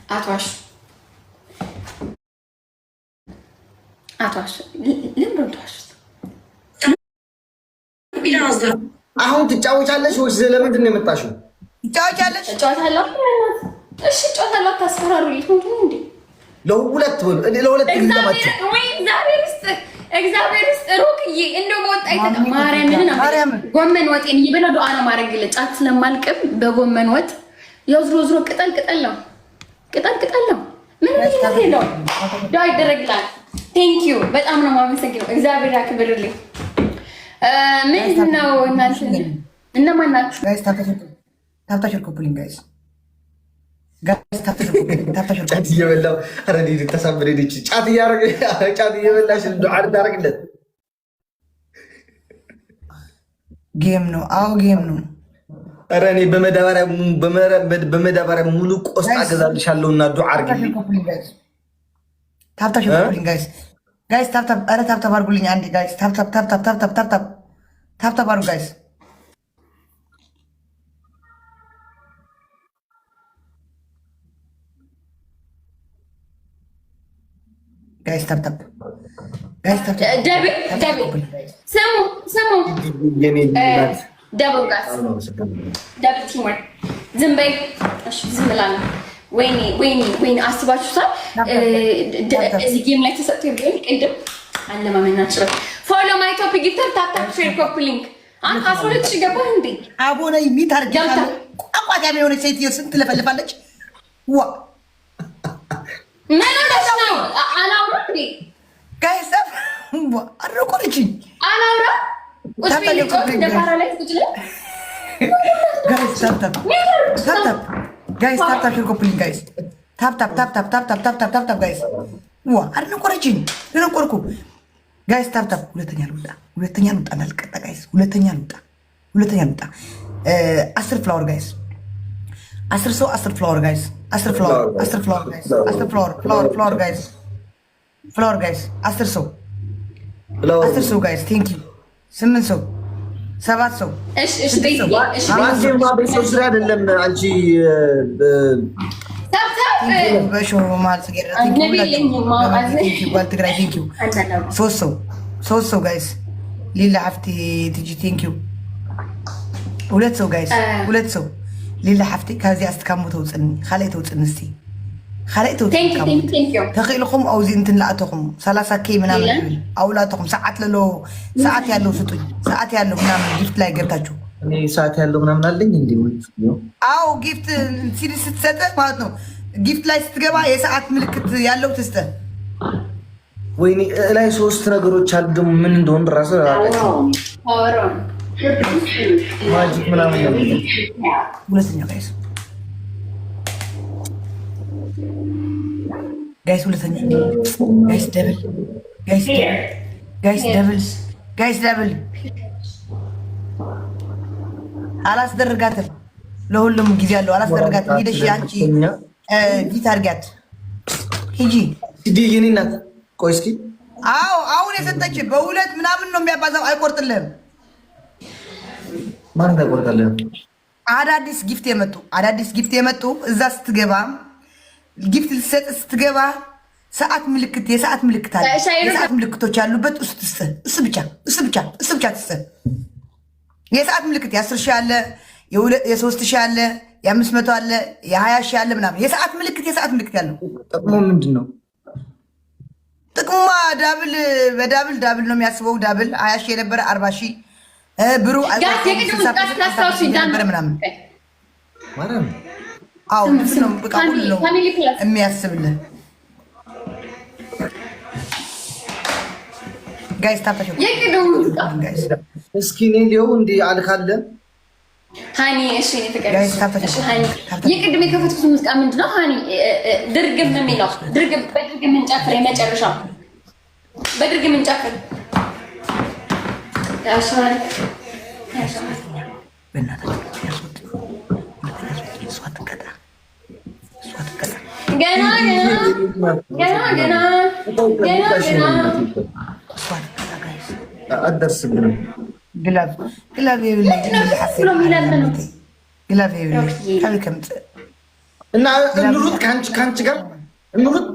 አቷሽ ለምን ተዋሽት? አሁን ትጫወቻለሽ ወይስ ለምንድን ነው የመጣሽው? ትጫወቻለሽ? እጫወታለሁ። እሺ እጫወታለሁ። ታስፈራሩልኝ እንዴ? ለሁለት ለሁለት እግዚአብሔር ይስጥ ሩክዬ። እንደው በወጣ ማርያምን ጎመን ወጤን እየበላ ዱዓ ነው ማድረግልህ። ጫት ስለማልቅም በጎመን ወጥ ያው ዝሮ ቅጠል ነው። ምንም ነገር የለውም። ዱዓ ይደረግላል። ቴንክ ዩ በጣም ነው የማመሰግነው። እግዚአብሔር ያክብርልኝ። ምንድን ነው እናንተ እነማን ናችሁ? ጋይስ ታፕታሽር ኮፕሊንግ ጋይስ ጫት እየበላሁ ኧረ እኔ ተሳምሬ ጫት እየበላሽ ዱዓ ልታደርግለት ጌም ነው። አዎ ጌም ነው። ኧረ እኔ በመዳበሪያ ሙሉ ቆስጣ ገዛልሻለሁ እና ዱዓ አድርጊልኝ። ታፕታሽር ኮፕሊንግ ጋይስ ታፕታፕ ኧረ ታፕታፕ አድርጉልኝ አንዴ ጋይስ ታፕታፕ አድርጉ ጋይስ ታፕታፕ ስሙ ደብል ጋስ ደብል ቲምወርክ ዝም በይ እሺ ዝም እላለሁ። ወይኔ አስባችሁታል? እዚህ ጌም ላይ ተሰጥቶ ይብኝ ቅድም አለማመናችሁ ፎሎ ማይ ቶፒ ጊፍተር ታፕታፕ ሼር ኮፒ ሊንክ አንተ 12 ሺህ ገባህ እንዴ? አቦነ ሚት አርጋታ አቋዳሚ የሆነች ሴትዮ ስንት ለፈልፋለች። ዋ ምን ነው አላውራ እንዴ ጋይስ አረቆረችኝ አላውራ ቁጥቢ ቆጥ ደፋራ ላይ ቁጥለ ጋይስ ታፕታፕ ጋይስ ታፕታፕ ሼር ኮፒ ሊንክ ጋይስ ታፕታፕ ጋይስ ዋ አረቆረችኝ ለነቆርኩ ጋይስ ታፕታፕ ሁለተኛ ልውጣ እንዳልቀጣ ጋይስ ሁለተኛ ልውጣ 10 ፍላወር ጋይስ 10 ሰው 10 ፍላወር ጋይስ 10 ፍላወር ጋይስ 10 ሰው ጋይስ ቴንክ ዩ 8 ሰው 7 ሰው ሰው ስራ አይደለም አንቺ ሶስት ሰው ጋይስ ሌላ ሀፍቲ ትጂ ቴንክ ዩ 2 ሰው ጋይስ 2 ሰው ሌላ ሓፍቲ ካብዚ ኣስትካሞ ተውፅኒ ካልኣይ ተውፅኒ እስቲ ካልኣይ ተውፅኒ ተኽኢልኩም ኣብዚ እንትንላእተኹም 30 ኬ ምናምን ብል ኣውላተኹም ሰዓት ያለው ስጡኝ ሰዓት ያለው ምናምን ጊፍት ላይ ገብታችሁ ሰዓት ያለው ምናምን አለኝ እንዴ? አዎ ጊፍት ሲል ስትሰጥ ማለት ነው። ጊፍት ላይ ስትገባ የሰዓት ምልክት ያለው ትስጠ። ወይኔ ላይ 3 ነገሮች አሉ ደግሞ ምን እንደሆነ ራሱ ማጂክ ምናምን ነው። ሁለተኛ ጋይስ ሁለተኛ ጋይስ ደብል አላስደርጋትም። ለሁሉም ጊዜ አለው። አላስደርጋትም። ሂደሽ አንቺ ጊት አድርጊያት ሂጂ የኔ እናት። ቆይ እስኪ አዎ አሁን የሰጠች በሁለት ምናምን ነው የሚያባዛው። አይቆርጥልህም። ማን ታቆርጣለህ? አዳዲስ ጊፍት የመጡ እዛ ስትገባ ጊፍት ልትሰጥ ስትገባ የሰዓት ምልክት አለ። የሰዓት ምልክቶች ያሉበት እሱ ብቻ ትስጥ። የሰዓት ምልክት የ10 ሺህ አለ፣ የ3 ሺህ አለ፣ የ500 አለ፣ የ20 ሺህ አለ ምናምን የሰዓት ምልክት ያለው ጥቅሙ ምንድን ነው? ጥቅሙማ በዳብል ነው የሚያስበው። ዳብል 20 ሺህ የነበረ 40 ሺህ ብሩ ነበረ ምናምን። አዎ ነው በቃ ሁሉ ነው የሚያስብልህ። ጋይስ ታፈሽ እስኪ ኔሊዮ እንዲ አልካለ ሃኒ እሺ ጋይስ ታፈሽ ሃኒ የቅድም የከፈትኩት ሙዚቃ ምንድነው? ሃኒ ድርግም የሚለው በድርግም እንጨፍር የመጨረሻው በድርግም እንጨፍር ያሻል ገና አደርስብንም ግላብ ይብልኝ ግላብ ይብልኝ እና እንሩጥ ከአንቺ ጋር እንሩጥ።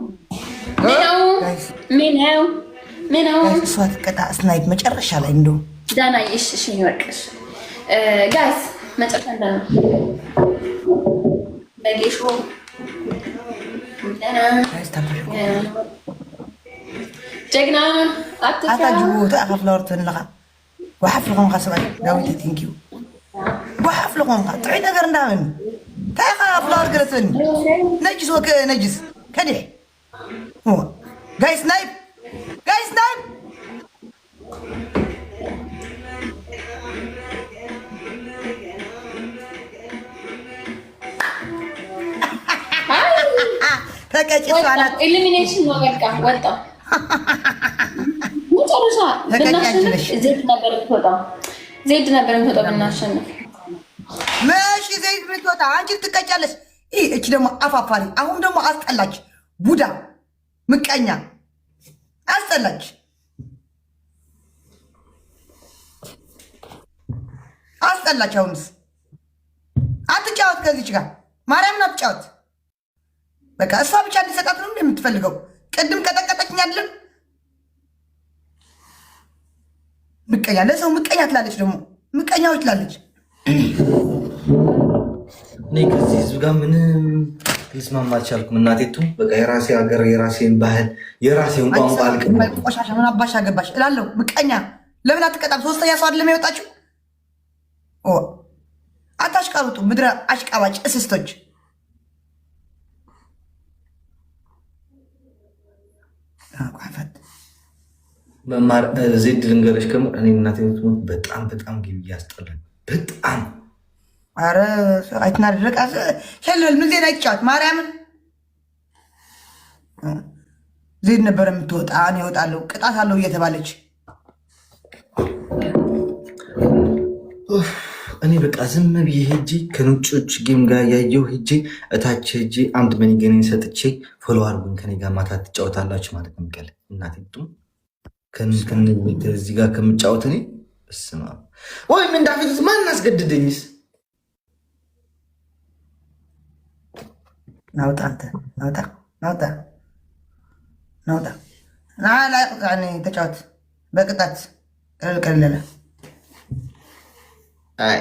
ምነው እሷ ትቀጣ ስናይት መጨረሻ ላይ እንደው ዳና እሺ ይወርቅሽ ጋይስ መጨረሻ እንዳለ በጌሾ ዳና ጀግና አታጅቡ ተአኸፍላወርት እንለኻ وحف لكم خاصة قوي تينكيو وحف لكم طعي نقر نعمل تاخا فلار قرتن نجس وك نجس كدح هو جاي سنايب تكاتش انا elimination ነው በቃ ወጣ መጨረሻ ብናሸንፍ ዜድ ነበር የምትወጣው ብናሸንፍ መቼ ዜድ የምትወጣ አንቺ ትቀጫለሽ። እቺ ደግሞ አፋፋሪ አሁን ደግሞ አስጠላች። ቡዳ ምቀኛ አስጠላች። አሁንስ አትጫወት ከዚች ጋር ማርያምን አትጫወት። በቃ እሷ ብቻ እንዲሰጣት ነው የምትፈልገው። ቅድም ቀጠቀጠችኝ አይደለም ምቀኛ ለሰው ምቀኛ ትላለች። ደግሞ ምቀኛዎች ትላለች። እኔ ከዚህ ህዝብ ጋር ምንም ልስማማ አልቻልኩም። እናቴቱ በቃ የራሴ ሀገር፣ የራሴን ባህል፣ የራሴን ቋንቋ አልቅም። ቆሻሻ ምን አባሽ አገባሽ እላለሁ። ምቀኛ ለምን አትቀጣም? ሶስተኛ ሰው አይደለም የወጣችው። አታሽቃብጡ ምድረ አሽቃባጭ እስስቶች። መማር ዜድ ልንገረሽ ከምር እኔ እናቴ የምትሞት በጣም ግቢ እያስጠላኝ በጣም አረ አይተናደረቃ ሸለል ምን ዜና ይጫወት ማርያምን ዜድ ነበር የምትወጣ እኔ እወጣለሁ ቅጣት አለው እየተባለች እኔ በቃ ዝም ብዬ ሄጄ ከነጮች ጌም ጋር ያየው ሄጄ እታች ሄጄ አንድ መኒገኔን ሰጥቼ ፎሎ አድርጉኝ ከኔ ጋር ማታ ትጫወታላችሁ ማለት ነው። ቀል እናቴ ከዚህ ጋር ከምጫወት እኔ እስማ ወይ ምን እንዳፊት ማን አስገድደኝስ? ናውጣ አንተ ናውጣ ላይ ቁጣኔ ተጫወት በቅጣት ቀለለ አይ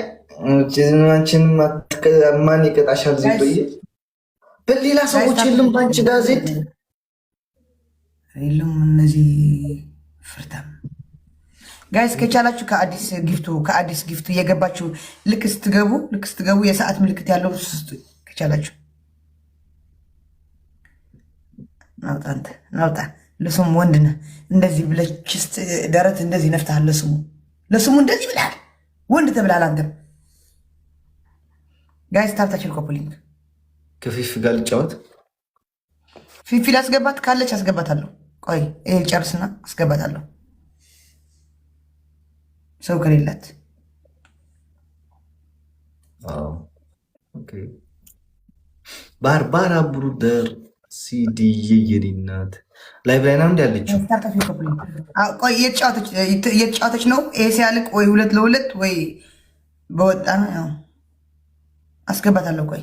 አንቺን ማን ይቀጣሻል? ዜድ በሌላ ሰዎች የለም ባንቺ ጋር ዜድ የለም። እነዚህ ፍርታም ጋይስ ከቻላችሁ ከአዲስ ጊፍቱ እየገባችሁ ልክ ስትገቡ የሰዓት ምልክት ያለው ከቻላችሁ ናውጣ ለስሙ ወንድ ነህ እንደዚህ ብለህ ችስት ደረት እንደዚህ ነፍተሃል። ለስሙ እንደዚህ ብለሃል። ወንድ ተብለሃል አንተም። ጋይስ ታብታችን ኮፕሊንግ ከፊፍ ጋር ልጫወት። ፊፊ ላስገባት ካለች አስገባታለሁ። ቆይ ይሄ ጨርስና አስገባታለሁ። ሰው ከሌላት ባርባራ ብሩደር ሲዲዬ የኔናት ላይ ብላይና እንዲ ያለችው ቆይ እየተጫወተች ነው። ይሄ ሲያልቅ ወይ 2-2 ወይ በወጣ ነው አስገባታለሁ። ቆይ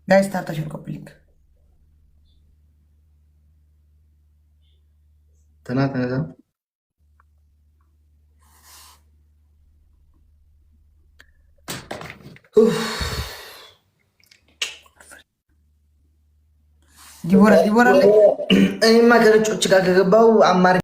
ጋይስ ታርታሽን ኮፕሊንግ ተናተነዛ ዲቦራ እኔማ ከነጮች ጋር ከገባው አማር